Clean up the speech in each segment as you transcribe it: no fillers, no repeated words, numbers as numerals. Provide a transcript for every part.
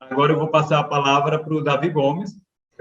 Agora eu vou passar a palavra para o Davi Gomes,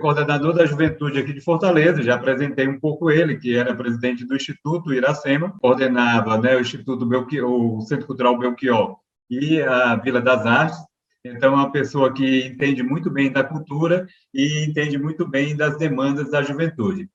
coordenador da Juventude aqui de Fortaleza. Já apresentei um pouco ele, que era presidente do Instituto Iracema, coordenava, né, o Instituto Belchior, o Centro Cultural Belchior e a Vila das Artes. Então, é uma pessoa que entende muito bem da cultura e entende muito bem das demandas da juventude.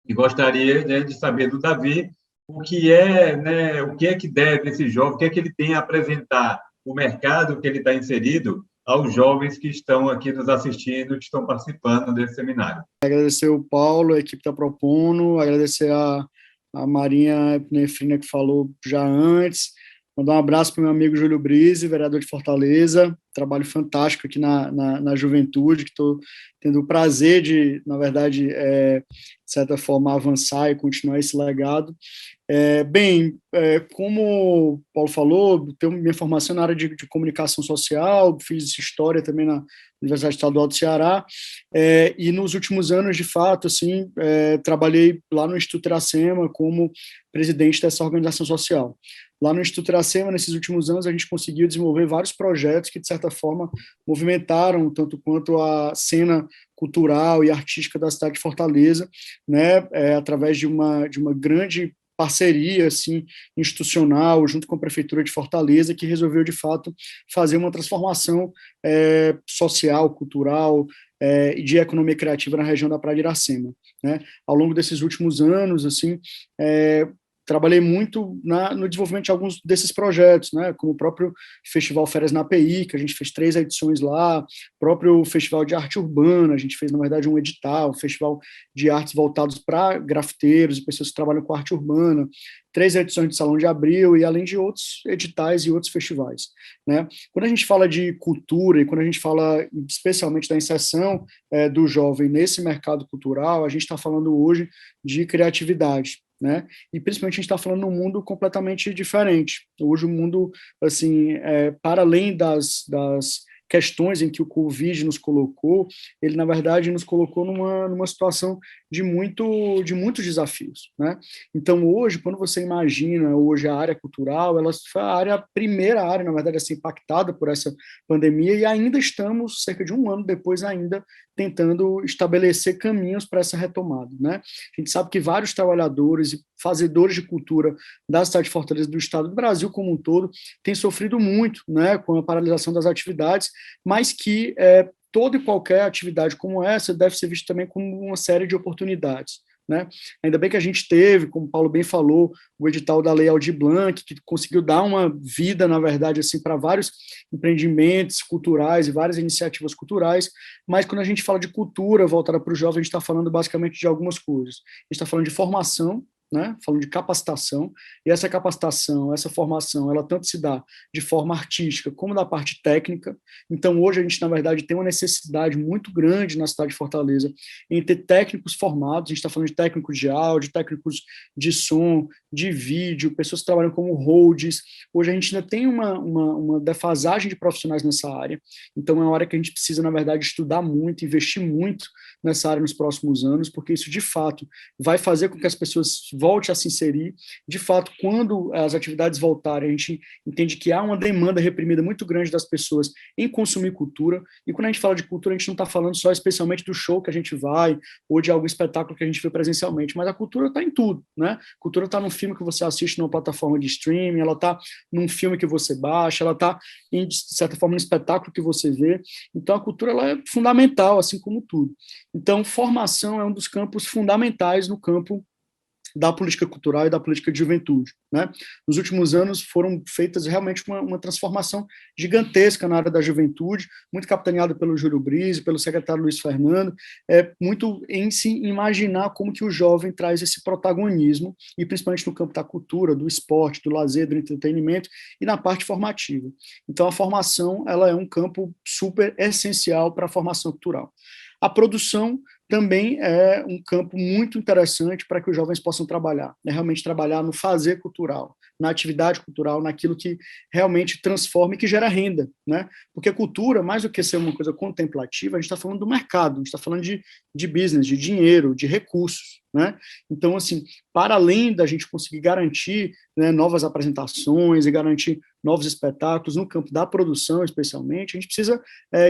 E gostaria, né, de saber do Davi o que é, né, o que é que deve esse jovem, o que é que ele tem a apresentar, o mercado que ele está inserido aos jovens que estão aqui nos assistindo, que estão participando desse seminário. Agradecer o Paulo, a equipe está propondo, agradecer a Marinha Nefrina, que falou já antes, mandar um abraço para o meu amigo Júlio Brise, vereador de Fortaleza, trabalho fantástico aqui na juventude, que estou tendo o prazer de, na verdade, de certa forma, avançar e continuar esse legado. Como o Paulo falou, tenho minha formação na área de comunicação social, fiz história também na Universidade Estadual do Ceará, e nos últimos anos, de fato, assim, trabalhei lá no Instituto Iracema como presidente dessa organização social. Lá no Instituto Iracema, nesses últimos anos, a gente conseguiu desenvolver vários projetos que, de certa forma, movimentaram tanto quanto a cena cultural e artística da cidade de Fortaleza, né, através de uma grande parceria assim, institucional, junto com a Prefeitura de Fortaleza, que resolveu, de fato, fazer uma transformação social, cultural e de economia criativa na região da Praia de Iracema. Né? Ao longo desses últimos anos, assim, trabalhei muito no desenvolvimento de alguns desses projetos, né, como o próprio Festival Férias na API, que a gente fez 3 edições lá, próprio Festival de Arte Urbana, a gente fez, na verdade, um edital, um festival de artes voltados para grafiteiros e pessoas que trabalham com arte urbana, 3 edições de Salão de Abril, e além de outros editais e outros festivais. Né? Quando a gente fala de cultura, e quando a gente fala especialmente da inserção do jovem nesse mercado cultural, a gente está falando hoje de criatividade. Né? E principalmente a gente está falando num mundo completamente diferente. Hoje o mundo, assim, para além das questões em que o Covid nos colocou, ele, na verdade, nos colocou numa situação de muitos desafios, né? Então, hoje, quando você imagina hoje a área cultural, ela foi a primeira área, na verdade, a ser impactada por essa pandemia, e ainda estamos, cerca de um ano depois, ainda tentando estabelecer caminhos para essa retomada, né? A gente sabe que vários trabalhadores e fazedores de cultura da cidade de Fortaleza, do estado, do Brasil como um todo, têm sofrido muito, né, com a paralisação das atividades, mas que toda e qualquer atividade como essa deve ser vista também como uma série de oportunidades. Né? Ainda bem que a gente teve, como o Paulo bem falou, o edital da Lei Aldir Blanc, que conseguiu dar uma vida, na verdade, assim, para vários empreendimentos culturais e várias iniciativas culturais, mas quando a gente fala de cultura voltada para o jovem, a gente está falando basicamente de algumas coisas. A gente está falando de formação, né, falando de capacitação, e essa capacitação, essa formação, ela tanto se dá de forma artística como da parte técnica. Então, hoje a gente, na verdade, tem uma necessidade muito grande na cidade de Fortaleza em ter técnicos formados. A gente está falando de técnicos de áudio, técnicos de som, de vídeo, pessoas que trabalham como holds. Hoje a gente ainda tem uma defasagem de profissionais nessa área, então é uma área que a gente precisa, na verdade, estudar muito, investir muito nessa área nos próximos anos, porque isso, de fato, vai fazer com que as pessoas voltem a se inserir. De fato, quando as atividades voltarem, a gente entende que há uma demanda reprimida muito grande das pessoas em consumir cultura, e quando a gente fala de cultura, a gente não está falando só especialmente do show que a gente vai, ou de algum espetáculo que a gente vê presencialmente, mas a cultura está em tudo, né? A cultura está num filme que você assiste numa plataforma de streaming, ela está num filme que você baixa, ela está, de certa forma, no espetáculo que você vê. Então, a cultura ela é fundamental, assim como tudo. Então, formação é um dos campos fundamentais no campo da política cultural e da política de juventude. Né? Nos últimos anos foram feitas realmente uma transformação gigantesca na área da juventude, muito capitaneada pelo Júlio Brise, pelo secretário Luiz Fernando, muito em se imaginar como que o jovem traz esse protagonismo, e principalmente no campo da cultura, do esporte, do lazer, do entretenimento e na parte formativa. Então, a formação ela é um campo super essencial para a formação cultural. A produção também é um campo muito interessante para que os jovens possam trabalhar, né? Realmente trabalhar no fazer cultural, na atividade cultural, naquilo que realmente transforma e que gera renda, né? Porque a cultura, mais do que ser uma coisa contemplativa, a gente está falando do mercado, a gente está falando de business, de dinheiro, de recursos, né? Então, assim, para além da gente conseguir garantir, né, novas apresentações e garantir novos espetáculos no campo da produção, especialmente, a gente precisa,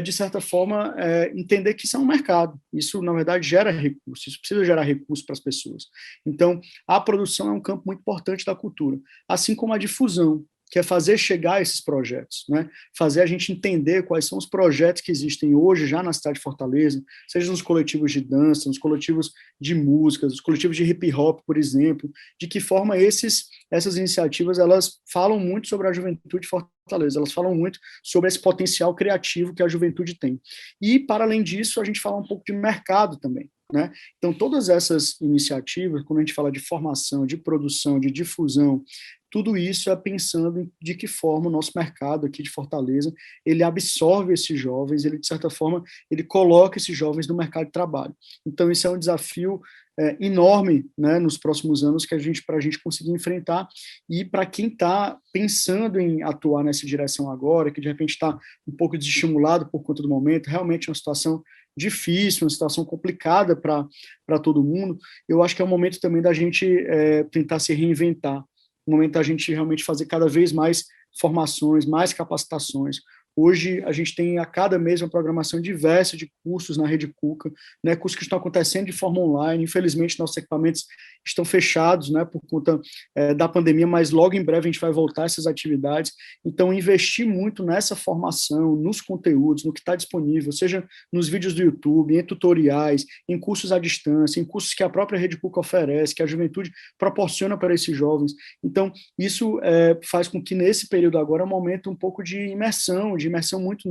de certa forma, entender que isso é um mercado. Isso, na verdade, gera recursos, isso precisa gerar recursos para as pessoas. Então, a produção é um campo muito importante da cultura, assim como a difusão, que é fazer chegar esses projetos, né? Fazer a gente entender quais são os projetos que existem hoje já na cidade de Fortaleza, seja nos coletivos de dança, nos coletivos de músicas, os coletivos de hip hop, por exemplo, de que forma essas iniciativas elas falam muito sobre a juventude de Fortaleza, elas falam muito sobre esse potencial criativo que a juventude tem. E, para além disso, a gente fala um pouco de mercado também, né? Então, todas essas iniciativas, quando a gente fala de formação, de produção, de difusão, tudo isso é pensando em de que forma o nosso mercado aqui de Fortaleza, ele absorve esses jovens, ele, de certa forma, ele coloca esses jovens no mercado de trabalho. Então, isso é um desafio enorme, né, nos próximos anos para a gente conseguir enfrentar, e para quem está pensando em atuar nessa direção agora, que de repente está um pouco desestimulado por conta do momento, realmente é uma situação difícil, uma situação complicada para todo mundo, eu acho que é o momento também da gente tentar se reinventar, o momento da gente realmente fazer cada vez mais formações, mais capacitações. Hoje, a gente tem a cada mês uma programação diversa de cursos na Rede Cuca, né, cursos que estão acontecendo de forma online. Infelizmente, nossos equipamentos estão fechados, né, por conta da pandemia, mas logo em breve a gente vai voltar a essas atividades. Então, investir muito nessa formação, nos conteúdos, no que está disponível, seja nos vídeos do YouTube, em tutoriais, em cursos à distância, em cursos que a própria Rede Cuca oferece, que a juventude proporciona para esses jovens. Então, isso faz com que, nesse período agora, um momento um pouco de imersão muito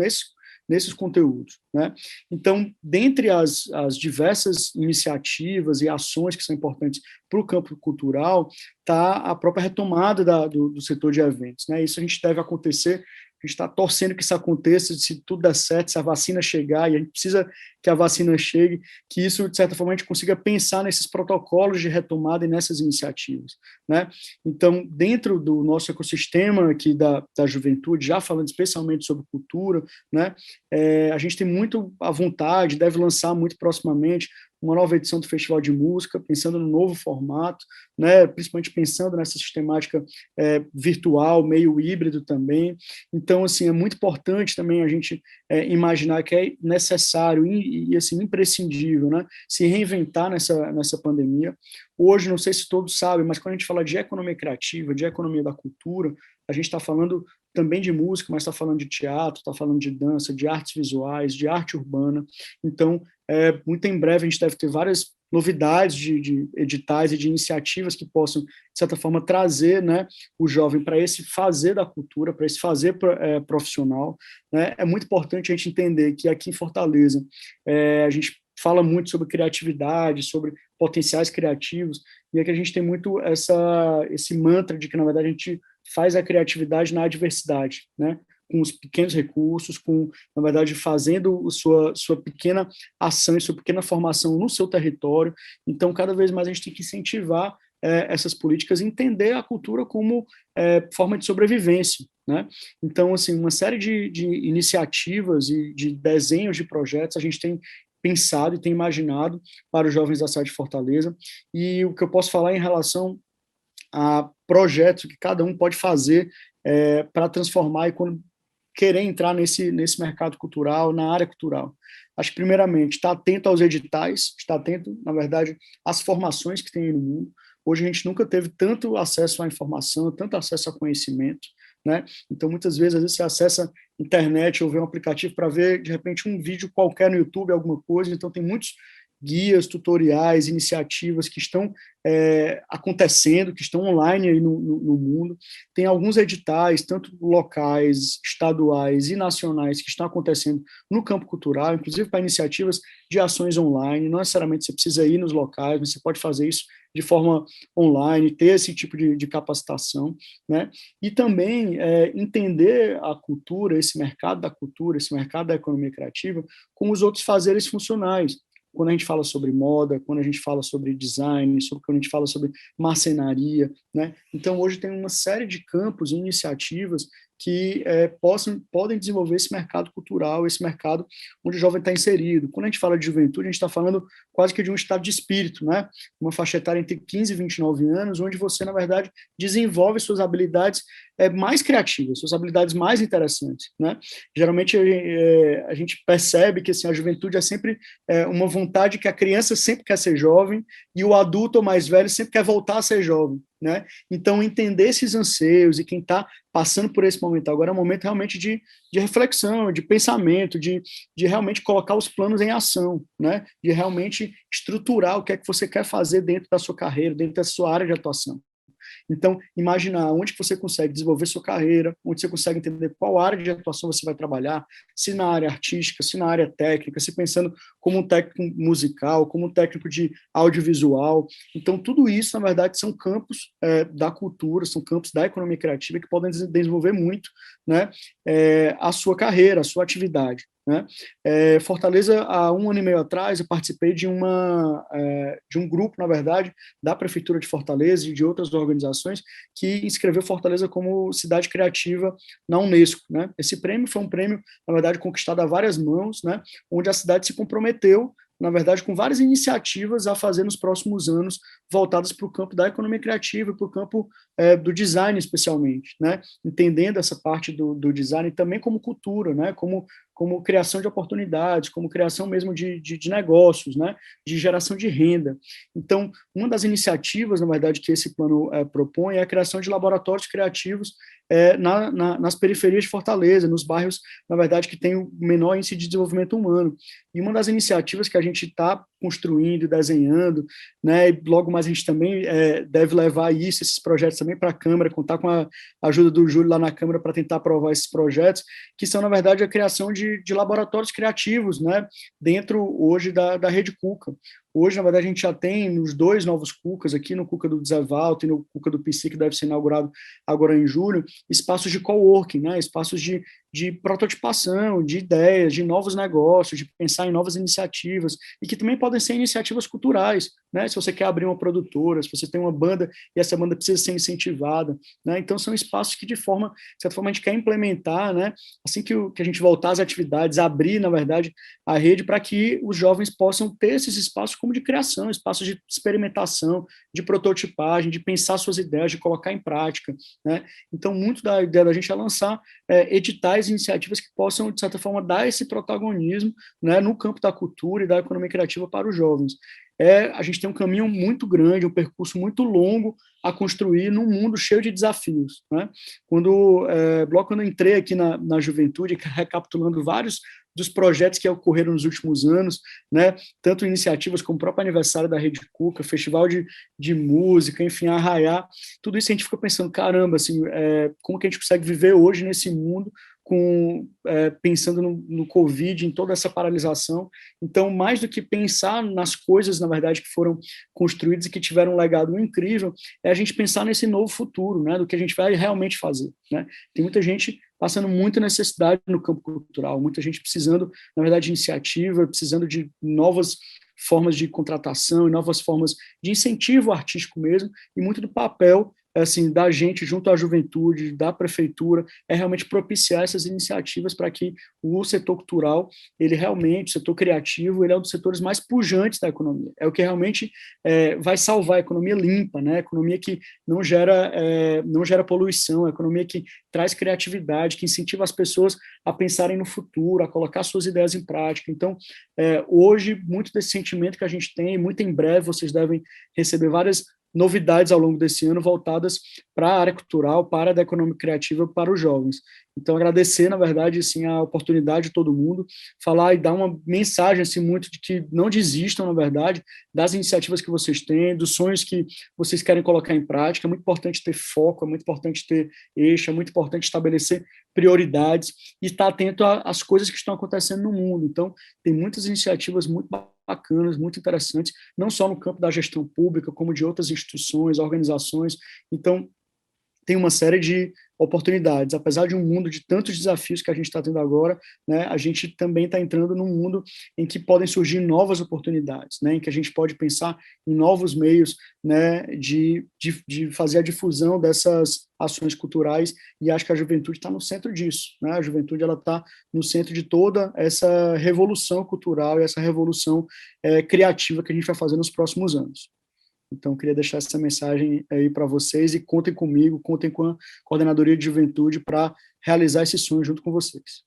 nesses conteúdos, né? Então, dentre as diversas iniciativas e ações que são importantes para o campo cultural, está a própria retomada do setor de eventos, né? Isso a gente deve acontecer, a gente está torcendo que isso aconteça, se tudo der certo, se a vacina chegar, e a gente precisa que a vacina chegue, que isso, de certa forma, a gente consiga pensar nesses protocolos de retomada e nessas iniciativas, né? Então, dentro do nosso ecossistema aqui da juventude, já falando especialmente sobre cultura, né, a gente tem muito à vontade, deve lançar muito proximamente uma nova edição do Festival de Música, pensando no novo formato, né, principalmente pensando nessa sistemática virtual, meio híbrido também. Então, assim, é muito importante também a gente imaginar que é necessário e assim, imprescindível, né, se reinventar nessa pandemia. Hoje, não sei se todos sabem, mas quando a gente fala de economia criativa, de economia da cultura, a gente está falando também de música, mas está falando de teatro, está falando de dança, de artes visuais, de arte urbana. Então, muito em breve a gente deve ter várias novidades de editais e de iniciativas que possam, de certa forma, trazer, né, o jovem para esse fazer da cultura, para esse fazer profissional, né? É muito importante a gente entender que aqui em Fortaleza a gente fala muito sobre criatividade, sobre potenciais criativos, e aqui a gente tem muito esse mantra de que, na verdade, a gente faz a criatividade na adversidade, né? Com os pequenos recursos, na verdade, fazendo sua pequena ação e sua pequena formação no seu território. Então, cada vez mais a gente tem que incentivar essas políticas, entender a cultura como forma de sobrevivência, né? Então, assim, uma série de iniciativas e de desenhos de projetos a gente tem pensado e tem imaginado para os jovens da cidade de Fortaleza, e o que eu posso falar em relação a projetos que cada um pode fazer para transformar e quando querer entrar nesse mercado cultural, na área cultural. Acho que, primeiramente, estar atento aos editais, estar atento, na verdade, às formações que tem aí no mundo. Hoje a gente nunca teve tanto acesso à informação, tanto acesso a conhecimento, né? Então, muitas vezes, às vezes você acessa a internet ou vê um aplicativo para ver, de repente, um vídeo qualquer no YouTube, alguma coisa. Então, tem muitos guias, tutoriais, iniciativas que estão acontecendo, que estão online aí no mundo. Tem alguns editais, tanto locais, estaduais e nacionais, que estão acontecendo no campo cultural, inclusive para iniciativas de ações online. Não necessariamente você precisa ir nos locais, mas você pode fazer isso de forma online, ter esse tipo de capacitação, né? E também entender a cultura, esse mercado da cultura, esse mercado da economia criativa, com os outros fazeres funcionais, quando a gente fala sobre moda, quando a gente fala sobre design, quando a gente fala sobre marcenaria, né? Então, hoje tem uma série de campos e iniciativas que podem desenvolver esse mercado cultural, esse mercado onde o jovem está inserido. Quando a gente fala de juventude, a gente está falando quase que de um estado de espírito, né? Uma faixa etária entre 15 e 29 anos, onde você, na verdade, desenvolve suas habilidades mais criativas, suas habilidades mais interessantes, né? Geralmente, a gente percebe que assim, a juventude é sempre uma vontade que a criança sempre quer ser jovem e o adulto ou mais velho sempre quer voltar a ser jovem, né? Então, entender esses anseios e quem está passando por esse momento agora é um momento realmente de reflexão, de pensamento, de realmente colocar os planos em ação, né? De realmente estruturar o que é que você quer fazer dentro da sua carreira, dentro da sua área de atuação. Então, imaginar onde que você consegue desenvolver sua carreira, onde você consegue entender qual área de atuação você vai trabalhar, se na área artística, se na área técnica, se pensando como um técnico musical, como um técnico de audiovisual. Então, tudo isso, na verdade, são campos da cultura, são campos da economia criativa que podem desenvolver muito, né, a sua carreira, a sua atividade. Né? Fortaleza, há 1 ano e meio atrás, eu participei de um grupo, na verdade, da Prefeitura de Fortaleza e de outras organizações que inscreveu Fortaleza como cidade criativa na Unesco. Né? Esse prêmio foi um prêmio, na verdade, conquistado a várias mãos, né? Onde a cidade se comprometeu, na verdade, com várias iniciativas a fazer nos próximos anos, voltadas para o campo da economia criativa, para o campo do design, especialmente, né? Entendendo essa parte do design também como cultura, né? Como criação de oportunidades, como criação mesmo de negócios, né? De geração de renda. Então, uma das iniciativas, na verdade, que esse plano propõe é a criação de laboratórios criativos nas periferias de Fortaleza, nos bairros, na verdade, que tem o menor índice de desenvolvimento humano. E uma das iniciativas que a gente está construindo e desenhando, né, e logo mais a gente também deve levar esses projetos também para a Câmara, contar com a ajuda do Júlio lá na Câmara para tentar aprovar esses projetos, que são, na verdade, a criação de laboratórios criativos, né, dentro hoje da Rede Cuca. Hoje, na verdade, a gente já tem nos 2 novos Cucas, aqui no Cuca do Zé Walter e no Cuca do PC, que deve ser inaugurado agora em julho, espaços de coworking, né, espaços de prototipação, de ideias, de novos negócios, de pensar em novas iniciativas, e que também podem ser iniciativas culturais, né? Se você quer abrir uma produtora, se você tem uma banda e essa banda precisa ser incentivada, né? Então, são espaços que, de certa forma, a gente quer implementar, né? Assim que a gente voltar às atividades, abrir, na verdade, a rede para que os jovens possam ter esses espaços como de criação, espaços de experimentação, de prototipagem, de pensar suas ideias, de colocar em prática, né? Então, muito da ideia da gente é lançar editais e iniciativas que possam, de certa forma, dar esse protagonismo, né, no campo da cultura e da economia criativa para os jovens. A gente tem um caminho muito grande, um percurso muito longo a construir num mundo cheio de desafios. Né? Quando eu entrei aqui na juventude, recapitulando vários dos projetos que ocorreram nos últimos anos, né? Tanto iniciativas como o próprio aniversário da Rede Cuca, festival de música, enfim, Arraiá, tudo isso a gente fica pensando, caramba, assim, como que a gente consegue viver hoje nesse mundo pensando no Covid, em toda essa paralisação. Então, mais do que pensar nas coisas, na verdade, que foram construídas e que tiveram um legado incrível, é a gente pensar nesse novo futuro, né, do que a gente vai realmente fazer. Né? Tem muita gente passando muita necessidade no campo cultural, muita gente precisando, na verdade, de iniciativa, precisando de novas formas de contratação e novas formas de incentivo artístico mesmo, e muito do papel assim, da gente junto à juventude, da prefeitura, é realmente propiciar essas iniciativas para que o setor cultural, ele realmente, o setor criativo, ele é um dos setores mais pujantes da economia. É o que realmente vai salvar a economia limpa, né? A economia que não gera poluição, a economia que traz criatividade, que incentiva as pessoas a pensarem no futuro, a colocar suas ideias em prática. Então, hoje, muito desse sentimento que a gente tem, muito em breve vocês devem receber várias novidades ao longo desse ano voltadas para a área cultural, para a área da economia criativa, para os jovens. Então, agradecer, na verdade, assim, a oportunidade de todo mundo, falar e dar uma mensagem, assim, muito de que não desistam, na verdade, das iniciativas que vocês têm, dos sonhos que vocês querem colocar em prática. É muito importante ter foco, é muito importante ter eixo, é muito importante estabelecer prioridades e estar atento às coisas que estão acontecendo no mundo. Então, tem muitas iniciativas muito bacanas, muito interessantes, não só no campo da gestão pública, como de outras instituições, organizações. Então, tem uma série de oportunidades. Apesar de um mundo de tantos desafios que a gente está tendo agora, né, a gente também está entrando num mundo em que podem surgir novas oportunidades, né, em que a gente pode pensar em novos meios, né, de fazer a difusão dessas ações culturais, e acho que a juventude está no centro disso, né? A juventude ela está no centro de toda essa revolução cultural e essa revolução criativa que a gente vai fazer nos próximos anos. Então, queria deixar essa mensagem aí para vocês e contem comigo, contem com a Coordenadoria de Juventude para realizar esse sonho junto com vocês.